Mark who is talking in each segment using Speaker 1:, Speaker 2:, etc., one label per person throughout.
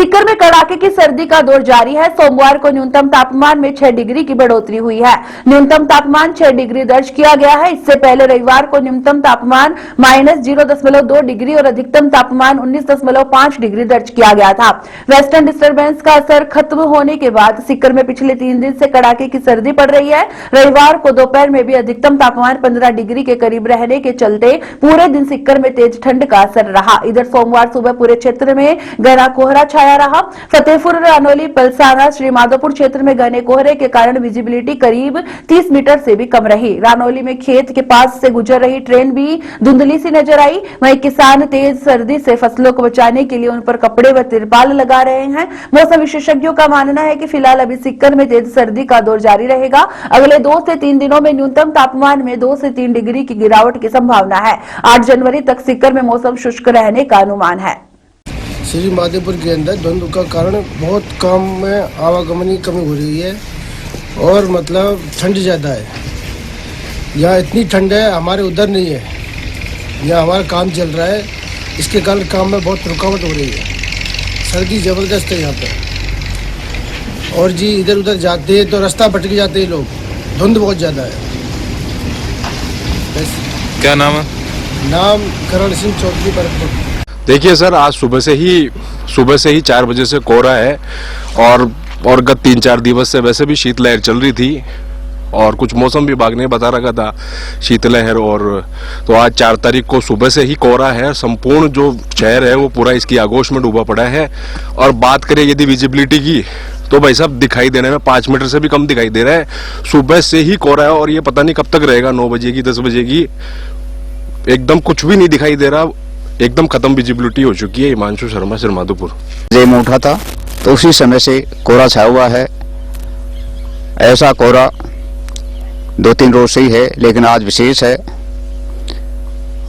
Speaker 1: सीकर में कड़ाके की सर्दी का दौर जारी है। सोमवार को न्यूनतम तापमान में 6 डिग्री की बढ़ोतरी हुई है। न्यूनतम तापमान 6 डिग्री दर्ज किया गया है। इससे पहले रविवार को न्यूनतम तापमान -0.2 डिग्री और अधिकतम तापमान 19.5 डिग्री दर्ज किया गया था। वेस्टर्न डिस्टर्बेंस का असर खत्म होने के बाद सीकर में पिछले 3 दिन से कड़ाके की सर्दी पड़ रही है। रविवार को दोपहर में भी अधिकतम तापमान 15 डिग्री के करीब रहने के चलते पूरे दिन सीकर में तेज ठंड का असर रहा। इधर सोमवार सुबह पूरे क्षेत्र में घना कोहरा छाया रहा। फतेहपुर, रानौली, पलसाना, श्रीमाधोपुर क्षेत्र में घने कोहरे के कारण विजिबिलिटी करीब 30 मीटर से भी कम रही। रानौली में खेत के पास से गुजर रही ट्रेन भी धुंधली सी नजर आई। वहीं किसान तेज सर्दी से फसलों को बचाने के लिए उन पर कपड़े व तिरपाल लगा रहे हैं। मौसम विशेषज्ञों का मानना है कि फिलहाल अभी सीकर में तेज सर्दी का दौर जारी रहेगा। अगले 2 से 3 दिनों में न्यूनतम तापमान में 2 से 3 डिग्री की गिरावट की संभावना है। 8 जनवरी तक सीकर में मौसम शुष्क रहने का अनुमान है।
Speaker 2: श्री माधोपुर के अंदर धुंध का कारण बहुत काम में आवागमन की कमी हो रही है और मतलब ठंड ज़्यादा है। यहाँ इतनी ठंड है, हमारे उधर नहीं है। यहाँ हमारा काम चल रहा है, इसके कारण काम में बहुत रुकावट हो रही है। सर्दी ज़बरदस्त है यहाँ पर। और जी इधर उधर जाते हैं तो रास्ता भटक जाते हैं लोग, धुंध बहुत ज़्यादा है। बस।
Speaker 3: क्या नाम है?
Speaker 2: नाम करण सिंह चौधरी बरकपुर।
Speaker 3: देखिए सर, आज सुबह से ही 4 बजे से कोहरा है और गत 3-4 दिवस से वैसे भी शीतलहर चल रही थी और कुछ मौसम विभाग ने बता रखा था शीतलहर। और तो आज 4 तारीख को सुबह से ही कोहरा है। संपूर्ण जो शहर है वो पूरा इसकी आगोश में डूबा पड़ा है। और बात करें यदि विजिबिलिटी की तो भाई साहब दिखाई देने में 5 मीटर से भी कम दिखाई दे रहा है। सुबह से ही कोहरा है और ये पता नहीं कब तक रहेगा, 9 बजे की 10 बजे की, एकदम कुछ भी नहीं दिखाई दे रहा। एकदम खत्म विजिबिलिटी हो चुकी है। हिमांशु शर्मा, श्रीमाधोपुर।
Speaker 4: में उठा था तो उसी समय से कोहरा छाया हुआ है। ऐसा कोहरा 2-3 रोज से ही है, लेकिन आज विशेष है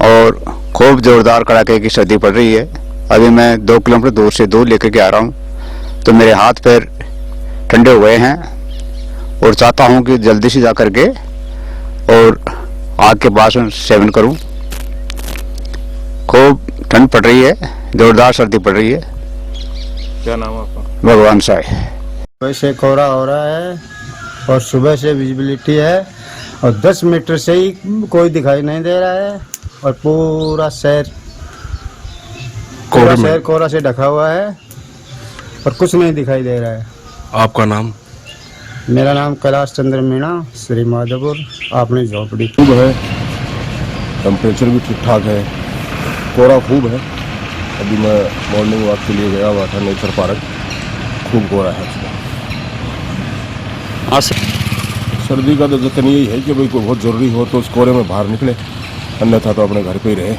Speaker 4: और खूब जोरदार कड़ाके की सर्दी पड़ रही है। अभी मैं 2 किलोमीटर दूर से दूध लेकर के आ रहा हूँ तो मेरे हाथ पैर ठंडे हुए हैं और चाहता हूँ कि जल्दी से जा करके और आग के पास सेवन करूँ। खूब ठंड पड़ रही है, जोरदार सर्दी पड़ रही है।
Speaker 3: क्या नाम है आपका?
Speaker 4: भगवान साय।
Speaker 5: वैसे कोहरा हो रहा है और सुबह से विजिबिलिटी है और 10 मीटर से ही कोई दिखाई नहीं दे रहा है और पूरा शहर कोहरा से ढका हुआ है और कुछ नहीं दिखाई दे रहा है।
Speaker 3: आपका नाम?
Speaker 5: मेरा नाम कैलाश चंद्र मीणा, श्री माधोपुर, आपने झोपड़ी।
Speaker 6: खूब है, टेम्परेचर भी ठीक ठाक है, कोहरा खूब है। अभी मैं मॉर्निंग वॉक के लिए गया हुआ था नेचर पार्क, खूब कोहरा है उसमें। सर्दी का तो जतन यही है कि भाई कोई बहुत ज़रूरी हो तो उस कोहरे में बाहर निकले, अन्यथा तो अपने घर पे ही रहे।